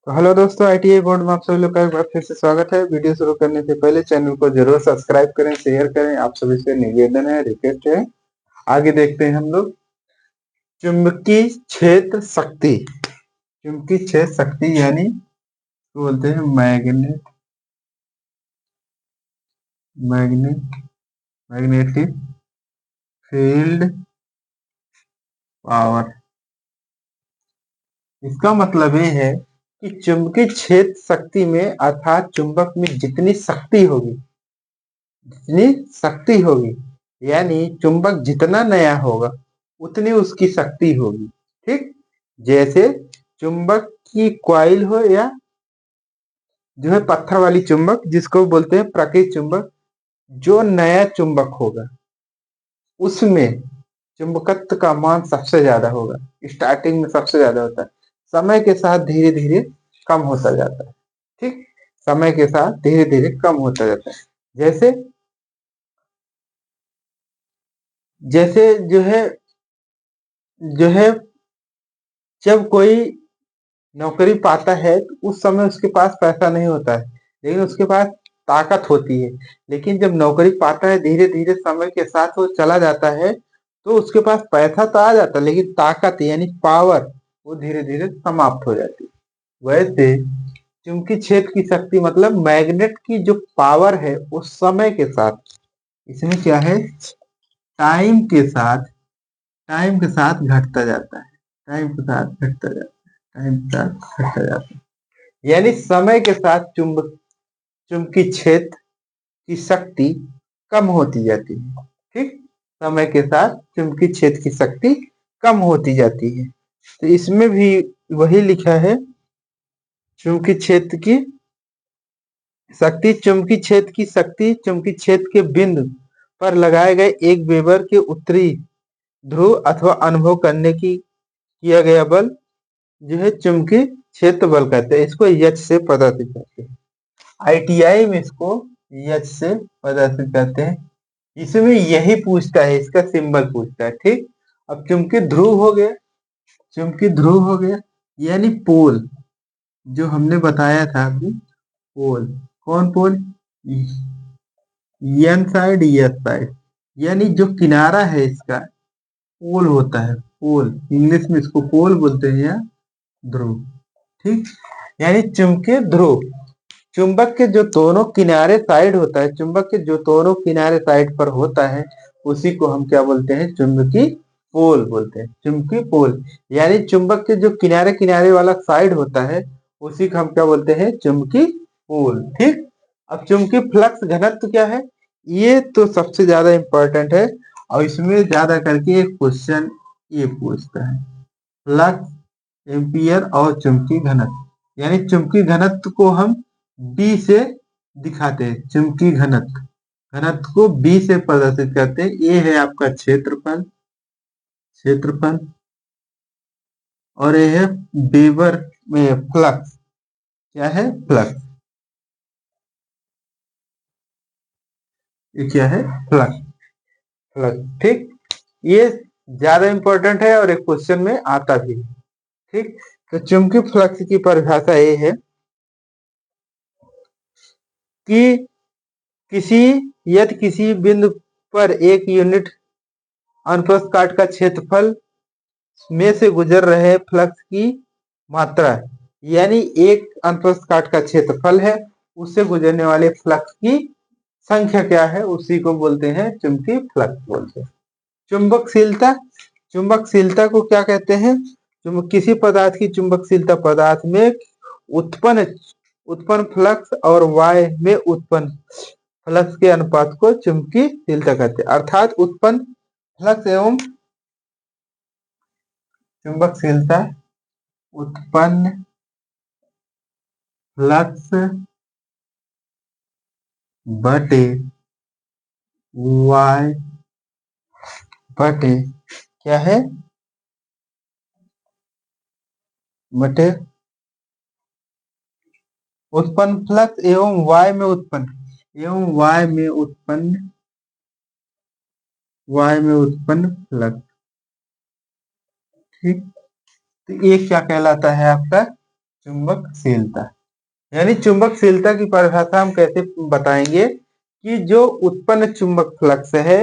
तो हेलो दोस्तों, ITI board में आप सभी लोग का एक बार फिर से स्वागत है। वीडियो शुरू करने से पहले चैनल को जरूर सब्सक्राइब करें, शेयर करें। आप सभी से निवेदन है, रिक्वेस्ट है। आगे देखते हैं हम लोग चुंबकीय क्षेत्र शक्ति। चुंबकीय क्षेत्र शक्ति यानी बोलते हैं मैग्नेट मैग्नेटिक फील्ड पावर। इसका मतलब ये है कि चुंबकीय क्षेत्र शक्ति में अर्थात चुंबक में जितनी शक्ति होगी यानी चुंबक जितना नया होगा उतनी उसकी शक्ति होगी। ठीक, जैसे चुंबक की कॉइल हो या जो है पत्थर वाली चुंबक जिसको बोलते हैं प्राकृतिक चुंबक। जो नया चुंबक होगा उसमें चुंबकत्व का मान सबसे ज्यादा होगा, स्टार्टिंग में सबसे ज्यादा होता है, समय के साथ धीरे धीरे कम होता जाता है। ठीक, समय के साथ धीरे धीरे कम होता जाता है। जैसे जैसे जो है जब कोई नौकरी पाता है तो उस समय उसके पास पैसा नहीं होता है, लेकिन उसके पास ताकत होती है। लेकिन जब नौकरी पाता है धीरे धीरे समय के साथ वो चला जाता है तो उसके पास पैसा तो आ जाता है लेकिन ताकत यानी पावर वो धीरे धीरे समाप्त हो जाती है। वैसे चुंबकीय क्षेत्र की शक्ति मतलब मैग्नेट की जो पावर है वो समय के साथ, इसमें क्या है, टाइम के साथ टाइम के साथ घटता जाता है। टाइम के साथ घटता जाता है। टाइम के साथ घटता जाता है यानी समय के साथ चुंबकीय क्षेत्र की शक्ति कम होती जाती है। ठीक, समय के साथ चुंबकीय क्षेत्र की शक्ति कम होती जाती है। तो इसमें भी वही लिखा है, चुंबकीय क्षेत्र की चुंबकीय क्षेत्र के बिंदु पर लगाए गए एक वेबर के उत्तरी ध्रुव अथवा अनुभव करने की किया गया बल जो है चुंबकीय क्षेत्र बल कहते हैं। इसको एच से प्रदर्शित करते हैं। आईटीआई में इसको एच से प्रदर्शित करते हैं। इसमें यही पूछता है, इसका सिंबल पूछता है। ठीक, अब चुंबकीय ध्रुव हो गया यानी पोल, जो हमने बताया था अभी। पोल, कौन पोल? एन साइड, एस साइड, यानी जो किनारा है इसका पोल होता है। पोल इंग्लिश में इसको पोल बोलते हैं या ध्रुव। ठीक, यानी चुंबकीय ध्रुव चुंबक के जो दोनों किनारे साइड होता है, चुंबक के जो दोनों किनारे साइड पर होता है उसी को हम क्या बोलते हैं? चुंबकीय पोल बोलते हैं। चुंबकीय पोल यानी चुंबक के जो किनारे किनारे वाला साइड होता है उसी को हम क्या बोलते हैं? चुंबकीय पोल। ठीक, अब चुंबकीय फ्लक्स घनत्व क्या है? ये तो सबसे ज्यादा इंपॉर्टेंट है और इसमें ज्यादा करके एक क्वेश्चन ये पूछता है, फ्लक्स एम्पियर और चुंबकीय घनत्व। यानी चुंबकीय घनत्व को हम बी से दिखाते हैं। चुंबकीय घनत्व को बी से प्रदर्शित करते हैं। ये है आपका क्षेत्रफल और ये है वेबर में फ्लक्स। क्या है? फ्लक्स। ये क्या है? फ्लक्स। फ्लक्स। ठीक, ये ज्यादा इंपॉर्टेंट है और एक क्वेश्चन में आता भी है। ठीक, तो चुंबकीय फ्लक्स की परिभाषा ये है कि किसी यदि किसी बिंदु पर एक यूनिट अनुप्रस्थ काट का क्षेत्रफल में से गुजर रहे फ्लक्स की मात्रा, यानी एक अनुप्रस्थ काट का क्षेत्रफल है, उससे गुजरने वाले फ्लक्स की संख्या क्या है, उसी को बोलते हैं चुंबकीय फ्लक्स बोलते हैं। चुंबकशीलता चुंबकशीलता को क्या कहते हैं? किसी पदार्थ की चुंबकशीलता पदार्थ में उत्पन्न उत्पन्न फ्लक्स और वाय में उत्पन्न फ्लक्स के अनुपात को चुंबकीयशीलता कहते हैं। अर्थात उत्पन्न फ्लक्स एवं चुंबकशीलता, उत्पन्न फ्लक्स बटे वाय बटे क्या है? बटे उत्पन्न फ्लक्स एवं वाय में उत्पन्न फ्लक्स। ठीक, तो ये क्या कहलाता है? आपका चुंबकशीलता यानी चुंबकशीलता की परिभाषा हम कैसे बताएंगे कि जो उत्पन्न चुंबक फ्लक्स है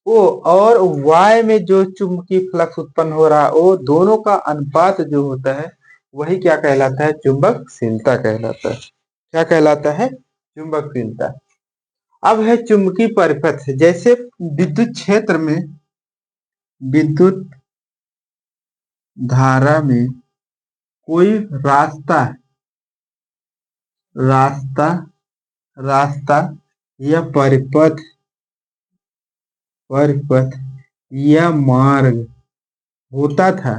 वो और y में जो चुंबकीय फ्लक्स उत्पन्न हो रहा है वो दोनों का अनुपात जो होता है वही क्या कहलाता है, चुंबकशीलता कहलाता है। क्या कहलाता है, चुंबकशीलता। अब है चुंबकीय परिपथ। जैसे विद्युत क्षेत्र में विद्युत धारा में कोई रास्ता रास्ता रास्ता या परिपथ परिपथ या मार्ग होता था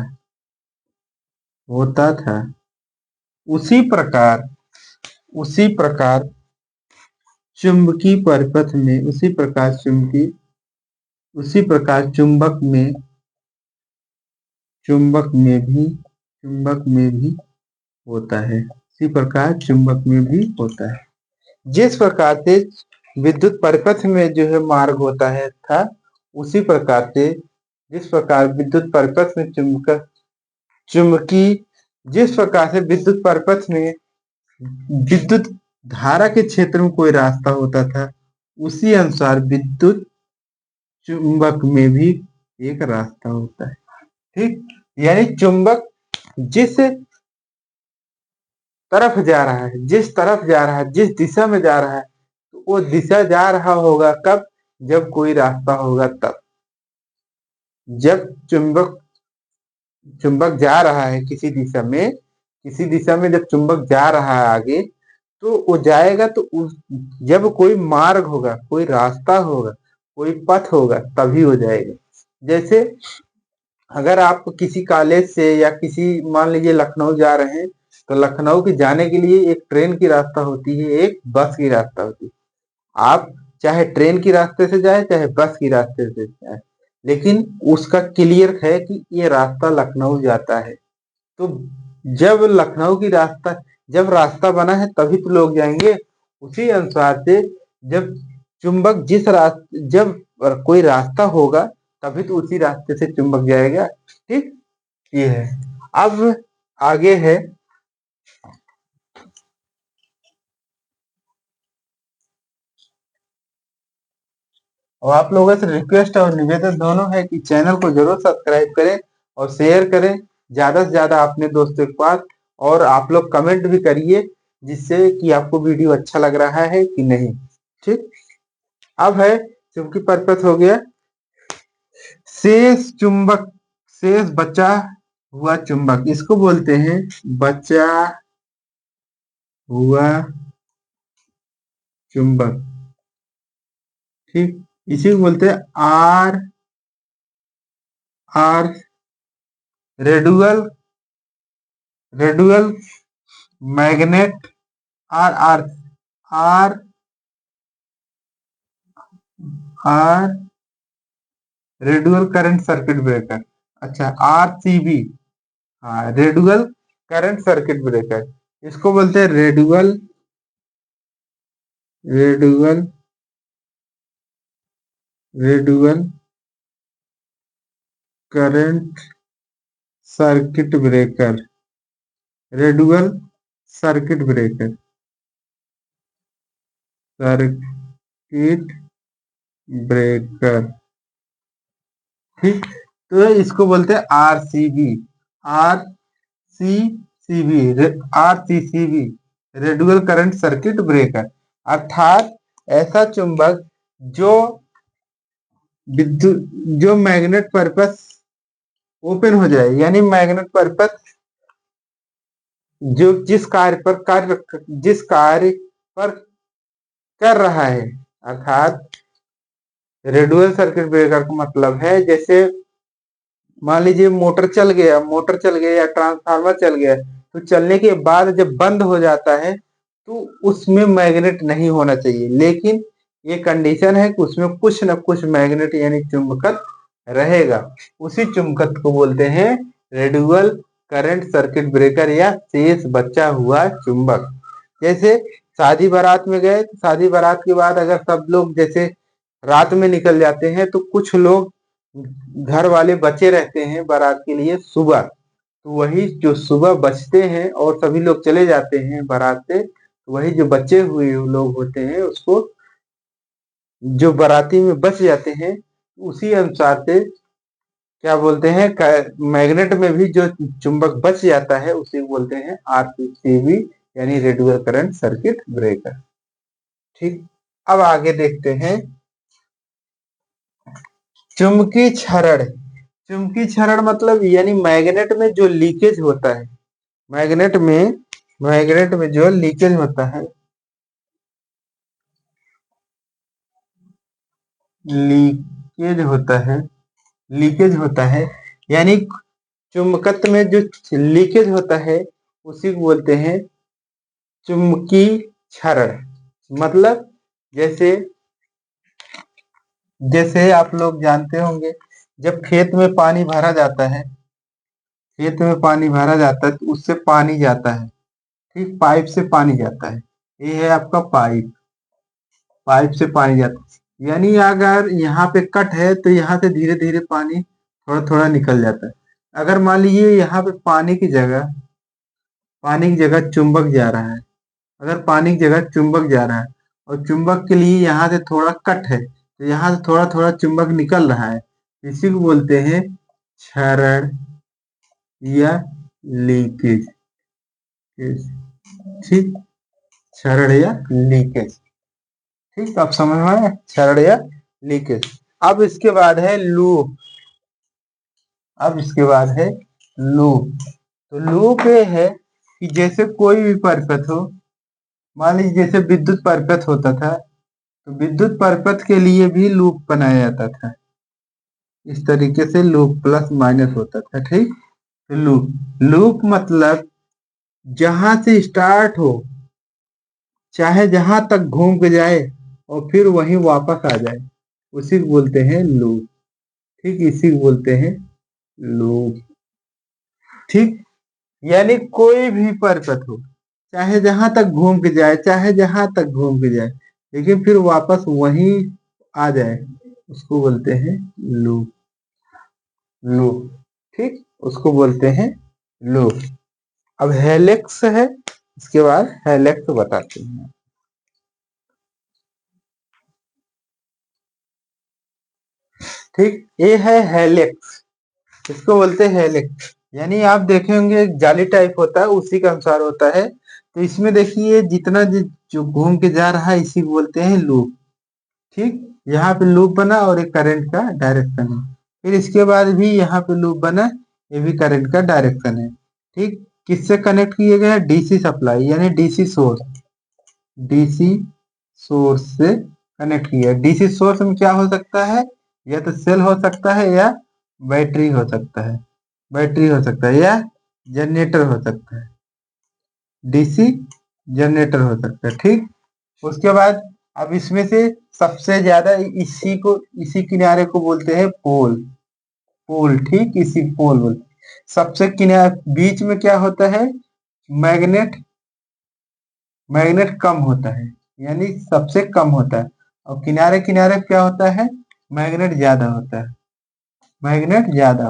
उसी प्रकार चुंबकीय परिपथ में उसी प्रकार चुंबक में भी होता है। इसी प्रकार चुंबक में भी होता है। जिस प्रकार से विद्युत परिपथ में जो है मार्ग होता है था, उसी प्रकार से जिस प्रकार विद्युत परिपथ में चुंबकीय जिस प्रकार से विद्युत परिपथ में विद्युत धारा के क्षेत्र में कोई रास्ता होता था, उसी अनुसार विद्युत चुंबक में भी एक रास्ता होता है। ठीक, यानी चुंबक जिस तरफ जा रहा है जिस दिशा में जा रहा है, तो वो दिशा जा रहा होगा कब, जब कोई रास्ता होगा तब। जब चुंबक जा रहा है किसी दिशा में जब चुंबक जा रहा है आगे, तो वो जाएगा तो जब कोई मार्ग होगा, कोई रास्ता होगा, कोई पथ होगा, तभी हो जाएगा। जैसे अगर आप किसी कॉलेज से या किसी मान लीजिए लखनऊ जा रहे हैं, तो लखनऊ के जाने के लिए एक ट्रेन की रास्ता होती है, एक बस की रास्ता होती है। आप चाहे ट्रेन की रास्ते से जाए चाहे बस की रास्ते से जाए, लेकिन उसका क्लियर है कि ये रास्ता लखनऊ जाता है। तो जब रास्ता बना है तभी तो लोग जाएंगे। उसी अनुसार से जब जब कोई रास्ता होगा तभी तो उसी रास्ते से चुंबक जाएगा। ठीक, ये है। अब आगे है और आप लोगों से रिक्वेस्ट और निवेदन दोनों है कि चैनल को जरूर सब्सक्राइब करें और शेयर करें ज्यादा से ज्यादा अपने दोस्तों के पास, और आप लोग कमेंट भी करिए जिससे कि आपको वीडियो अच्छा लग रहा है कि नहीं। ठीक, अब है चुंबकीय परिपथ हो गया। शेष बचा हुआ चुंबक, इसको बोलते हैं बचा हुआ चुंबक। ठीक, इसी को बोलते हैं R residual magnet R R R R residual current circuit breaker. अच्छा, RCB, हाँ, रेडुअल करंट सर्किट ब्रेकर, इसको बोलते हैं residual current circuit breaker. Residual circuit breaker ठीक, तो इसको बोलते हैं RCCB residual current circuit breaker. अर्थात ऐसा चुंबक जो मैग्नेट पर्पस ओपन हो जाए, यानी मैग्नेट पर्पस जिस कार्य पर कर रहा है, अर्थात रेडुअल सर्किट ब्रेकर का मतलब है जैसे मान लीजिए मोटर चल गया या ट्रांसफार्मर चल गया, तो चलने के बाद जब बंद हो जाता है तो उसमें मैग्नेट नहीं होना चाहिए, लेकिन ये कंडीशन है कि उसमें कुछ न कुछ मैग्नेट यानी चुंबकत रहेगा। उसी चुंबकत को बोलते हैं रेडुअल करंट सर्किट ब्रेकर या शेष बचा हुआ चुंबक। जैसे शादी बारात में गए, शादी बारात के बाद अगर सब लोग जैसे रात में निकल जाते हैं, तो कुछ लोग घर वाले बचे रहते हैं बारात के लिए सुबह, तो वही जो सुबह बचते हैं और सभी लोग चले जाते हैं बारात से, तो वही जो बचे हुए लोग होते हैं उसको, जो बाराती में बच जाते हैं, उसी अनुसार से क्या बोलते हैं, मैग्नेट में भी जो चुंबक बच जाता है उसे बोलते हैं आरसीबी, यानी रेडियल करंट सर्किट ब्रेकर। ठीक, अब आगे देखते हैं चुंबकीय क्षरण। चुंबकीय क्षरण मतलब यानी मैग्नेट में जो लीकेज होता है, मैग्नेट में मैग्नेट में जो लीकेज होता है, लीकेज होता है लीकेज होता है, यानी चुंबकत्व में जो लीकेज होता है उसी को बोलते हैं चुंबकीय क्षरण। मतलब जैसे जैसे आप लोग जानते होंगे, जब खेत में पानी भरा जाता है, खेत में पानी भरा जाता है तो उससे पानी जाता है, ठीक, पाइप से पानी जाता है। ये है आपका पाइप, पाइप से पानी जाता है, यानी अगर यहाँ पे कट है तो यहाँ से धीरे धीरे पानी थोड़ा थोड़ा निकल जाता है। अगर मान लीजिए यहाँ पे पानी की जगह चुंबक जा रहा है, अगर पानी की जगह चुंबक जा रहा है और चुंबक के लिए यहाँ से थोड़ा कट है, तो यहाँ से थोड़ा थोड़ा चुंबक निकल रहा है, इसी को बोलते हैं क्षरण या लीकेज। ठीक, क्षरण या लीकेज। ठीक, आप समझ में आया, क्षरण या लीकेज। अब इसके बाद है लूप। अब इसके बाद है लूप। तो लूप ये है कि जैसे कोई भी परिपथ हो, मान लीजिए जैसे विद्युत परिपथ होता था, तो विद्युत परिपथ के लिए भी लूप बनाया जाता था। इस तरीके से लूप प्लस माइनस होता था। ठीक, तो लूप लूप मतलब जहां से स्टार्ट हो, चाहे जहां तक घूम के जाए और फिर वहीं वापस आ जाए, उसी को बोलते हैं लूप। ठीक, इसी को बोलते हैं लूप। ठीक, यानी कोई भी परिपथ हो, चाहे जहां तक घूम के जाए, चाहे जहां तक घूम के जाए, लेकिन फिर वापस वहीं आ जाए, उसको बोलते हैं लूप। लूप, ठीक, उसको बोलते हैं लूप। अब हेलिक्स है, इसके बाद हेलिक्स बताते हैं। ठीक, ये है हेलिक्स, इसको बोलते हैं हेलिक्स। यानी आप देखे होंगे एक जाली टाइप होता है, उसी के अनुसार होता है। तो इसमें देखिए जितना जो घूम के जा रहा है इसी को बोलते हैं लूप। ठीक, यहाँ पे लूप बना और एक करंट का डायरेक्शन है, फिर इसके बाद भी यहाँ पे लूप बना, ये भी करंट का डायरेक्शन है। ठीक, किससे कनेक्ट किए गए हैं, डीसी सप्लाई यानी डीसी सोर्स, डीसी सोर्स से कनेक्ट किया। डीसी सोर्स में क्या हो सकता है, या तो सेल हो सकता है या बैटरी हो सकता है, बैटरी हो सकता है या जनरेटर हो सकता है, डीसी जनरेटर हो सकता है। ठीक, उसके बाद अब इसमें से सबसे ज्यादा इसी किनारे को बोलते हैं पोल। पोल, ठीक, इसी पोल बोलते हैं। सबसे किनारे बीच में क्या होता है, मैग्नेट, मैग्नेट कम होता है, यानी सबसे कम होता है। और किनारे किनारे क्या होता है, मैग्नेट ज्यादा होता है, मैग्नेट ज्यादा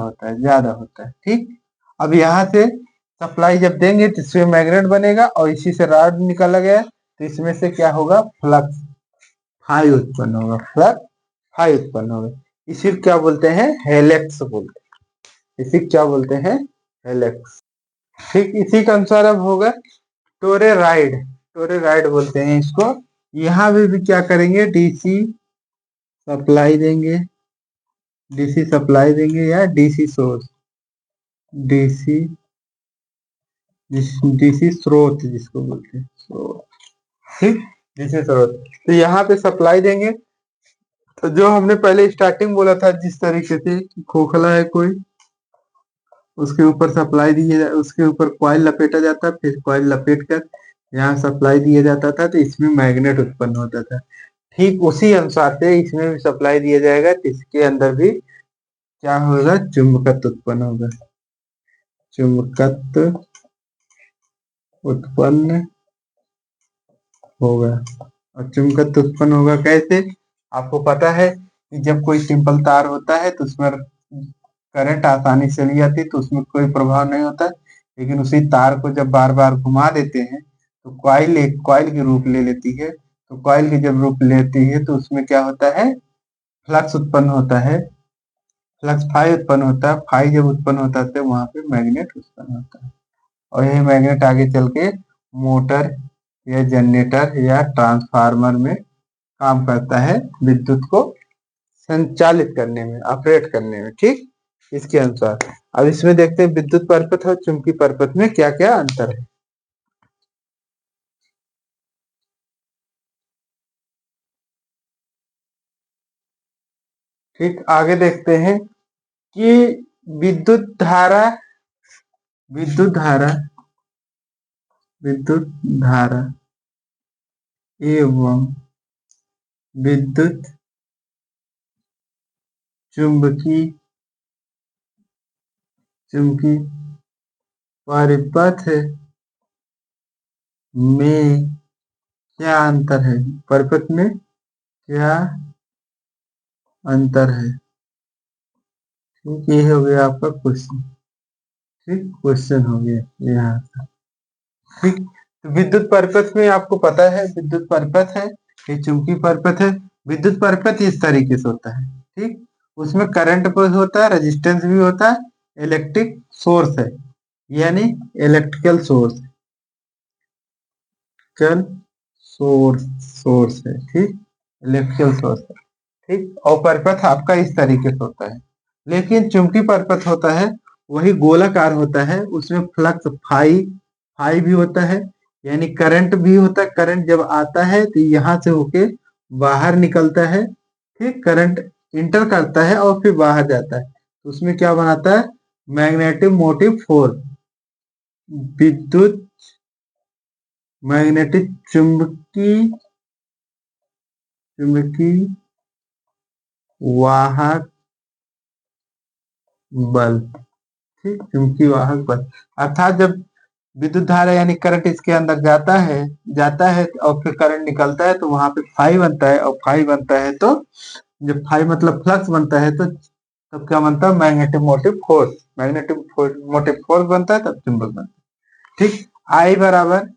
होता है। ठीक, अब यहाँ से सप्लाई जब देंगे तो इसमें मैग्नेट बनेगा और इसी से रॉड निकाला गया, तो इसमें से क्या होगा, फ्लक्स फाई उत्पन्न होगा, फ्लक्स फाई उत्पन्न होगा। इसी को क्या बोलते हैं, हेलेक्स बोलते हैं। इसी को क्या बोलते हैं, हेलेक्स। ठीक, इसी के अनुसार अब होगा टोरेराइड। टोरेराइड बोलते हैं इसको। यहाँ भी क्या करेंगे, सप्लाई देंगे डीसी सप्लाई देंगे या डीसी सोर्स, डीसी डीसी स्रोत जिसको बोलते हैं, स्रोत। ठीक, डीसी स्रोत। तो यहाँ पे सप्लाई देंगे, तो जो हमने पहले स्टार्टिंग बोला था जिस तरीके से खोखला है कोई, उसके ऊपर सप्लाई दिए, उसके ऊपर कॉइल लपेटा जाता, फिर कॉइल लपेट कर यहाँ सप्लाई दिया जाता था, तो इसमें मैग्नेट उत्पन्न होता था। ठीक उसी अनुसार से इसमें भी सप्लाई दिया जाएगा, तो इसके अंदर भी क्या होगा, चुंबकत्व उत्पन्न होगा, चुंबकत्व उत्पन्न होगा। और चुंबकत्व उत्पन्न होगा कैसे, आपको पता है कि जब कोई सिंपल तार होता है तो उसमें करंट आसानी से चली जाती है तो उसमें कोई प्रभाव नहीं होता है। लेकिन उसी तार को जब बार बार घुमा देते हैं तो कॉइल एक कॉइल की रूप ले लेती है। तो कॉइल की जब रूप लेती है तो उसमें क्या होता है, फ्लक्स उत्पन्न होता है। फ्लक्स फाई उत्पन्न होता है। फाई जब उत्पन्न होता है तो वहां पे मैग्नेट उत्पन्न होता है। और यही मैग्नेट आगे चल के मोटर या जनरेटर या ट्रांसफार्मर में काम करता है, विद्युत को संचालित करने में, ऑपरेट करने में। ठीक, इसके अनुसार अब इसमें देखते हैं विद्युत परपथ और चुंबकीय परपथ में क्या क्या अंतर है। ठीक, आगे देखते हैं कि विद्युत धारा विद्युत धारा विद्युत धारा एवं विद्युत चुंबकीय चुंबकीय परिपथ में क्या अंतर है, परिपथ में क्या अंतर है। ठीक, ये हो गया आपका क्वेश्चन। ठीक, क्वेश्चन हो गया यहाँ। ठीक, तो विद्युत परिपथ में आपको पता है विद्युत परिपथ है, ये चुंबकीय परिपथ है। विद्युत परिपथ इस तरीके से होता है। ठीक, उसमें करंट होता है, रेजिस्टेंस भी होता है, इलेक्ट्रिक सोर्स है, यानी इलेक्ट्रिकल सोर्स, इलेक्ट्रिकल सोर्स है। ठीक, इलेक्ट्रिकल सोर्स है। ठीक, और परिपथ आपका इस तरीके से होता है। लेकिन चुंबकीय परिपथ होता है वही गोलाकार होता है, उसमें फ्लक्स फाई फाई भी होता है, यानी करंट भी होता है। करंट जब आता है तो यहाँ से होके बाहर निकलता है। ठीक, करंट इंटर करता है और फिर बाहर जाता है, तो उसमें क्या बनाता है, मैग्नेटिक मोटिव फोर्स, विद्युत मैग्नेटिक चुंबकीय चुंबकीय वाहक बल। ठीक, चुंबकीय वाहक बल अर्थात जब विद्युत धारा यानी करंट इसके अंदर जाता है और फिर करंट निकलता है तो वहां पे फाई बनता है, और फाई बनता है तो जब फाई मतलब फ्लक्स बनता है तो तब क्या बनता है, magnetic motive force. Magnetic motive force बनता है तब चुंबक बनता है। ठीक, आई बराबर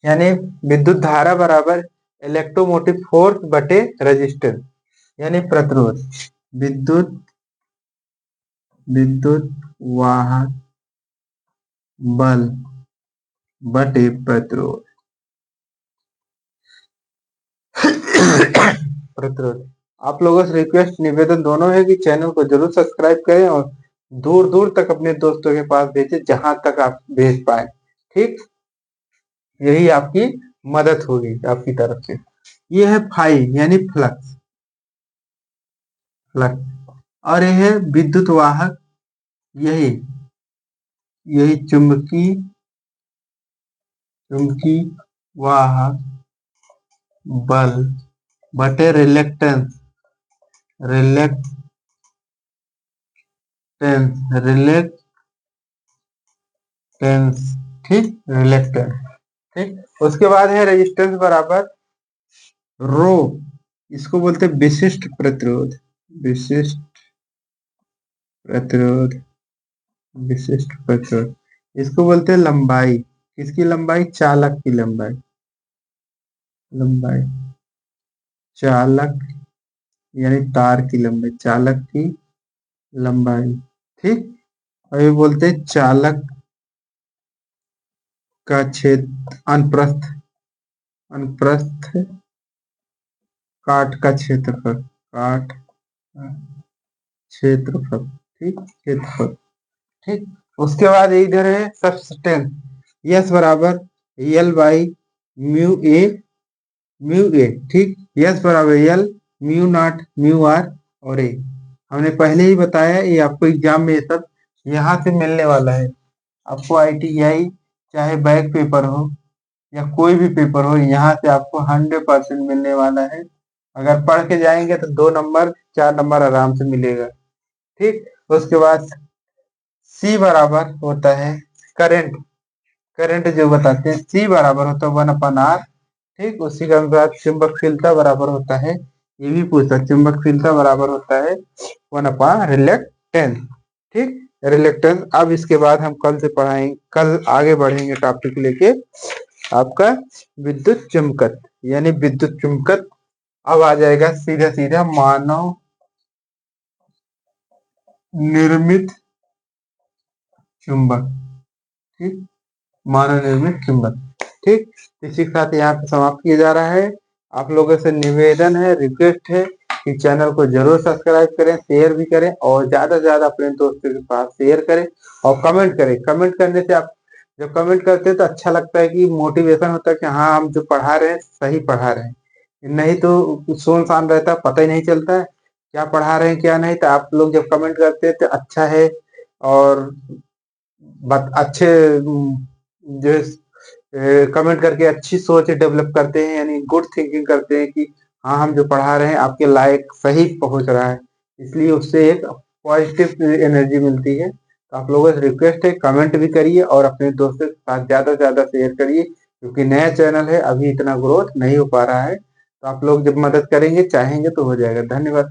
यानी विद्युत धारा बराबर इलेक्ट्रोमोटिव फोर्स बटे रेजिस्टेंस यानी प्रतिरोध। विद्युत विद्युत वाहक बल बटे प्रतिरोध। प्रतिरोध। आप लोगों से रिक्वेस्ट निवेदन दोनों है कि चैनल को जरूर सब्सक्राइब करें और दूर दूर तक अपने दोस्तों के पास भेजें, जहां तक आप भेज पाए। ठीक, यही आपकी मदद होगी आपकी तरफ से। ये है फाई यानी फ्लक्स फ्लक्स और ये है विद्युत वाहक, यही यही चुंबकीय चुंबकीय वाहक बल बटे रिलेक्टेंस रिलेक्टेंस। ठीक, रिलेक्टेंस। ठीक, उसके बाद है रेजिस्टेंस बराबर रो, इसको बोलते हैं विशिष्ट प्रतिरोध। विशिष्ट प्रतिरोध विशिष्ट प्रतिरोध इसको बोलते हैं लंबाई। किसकी लंबाई, चालक की लंबाई। लंबाई चालक यानी तार की लंबाई, चालक की लंबाई। ठीक, और ये बोलते हैं चालक का क्षेत्र अनप्रस्थ अनप्रस्थ काट का क्षेत्रफल, काट क्षेत्रफल। ठीक, क्षेत्रफल। ठीक, उसके बाद इधर है सब्सटेंस, यस बराबर एल बाई म्यू ए। ठीक, यस बराबर L mu naught mu R और ए। हमने पहले ही बताया, ये आपको एग्जाम में ये सब यहाँ से मिलने वाला है। आपको ITI चाहे बैक पेपर हो या कोई भी पेपर हो, यहाँ से आपको 100% मिलने वाला है। अगर पढ़ के जाएंगे तो 2 नंबर 4 नंबर आराम से मिलेगा। ठीक, उसके बाद सी बराबर होता है करंट। करंट जो बताते हैं सी बराबर होता है 1/r। ठीक, उसी के अनुसार चुंबकशीलता बराबर होता है ये भी पूछता, चुंबकशीलता बराबर होता है 1/, रिलेक्टेंस। ठीक, रिलेक्टेंस। अब इसके बाद हम कल से पढ़ाएंगे, कल आगे बढ़ेंगे टॉपिक लेके आपका विद्युत चुंबकत्व, यानी विद्युत चुंबकत्व। अब आ जाएगा सीधा सीधा मानव निर्मित चुंबक। ठीक, मानव निर्मित चुंबक। ठीक, इसी के साथ यहाँ पे समाप्त किया जा रहा है। आप लोगों से निवेदन है, रिक्वेस्ट है कि चैनल को जरूर सब्सक्राइब करें, शेयर भी करें और ज्यादा से ज्यादा अपने दोस्तों के पास शेयर करें और कमेंट करें। कमेंट करने से आप जब कमेंट करते हैं तो अच्छा लगता है कि मोटिवेशन होता है कि हाँ हम जो पढ़ा रहे हैं सही पढ़ा रहे हैं, नहीं तो सुनसान रहता है, पता ही नहीं चलता है क्या पढ़ा रहे हैं क्या नहीं। तो आप लोग जब कमेंट करते हैं तो अच्छा है और अच्छे जो कमेंट करके अच्छी सोच डेवलप करते हैं, यानी गुड थिंकिंग करते हैं कि हाँ हम जो पढ़ा रहे हैं आपके लायक सही पहुंच रहा है, इसलिए उससे एक पॉजिटिव एनर्जी मिलती है। तो आप लोगों से रिक्वेस्ट है कमेंट भी करिए और अपने दोस्तों के साथ ज्यादा से ज्यादा शेयर करिए, क्योंकि नया चैनल है, अभी इतना ग्रोथ नहीं हो पा रहा है। तो आप लोग जब मदद करेंगे चाहेंगे तो हो जाएगा। धन्यवाद।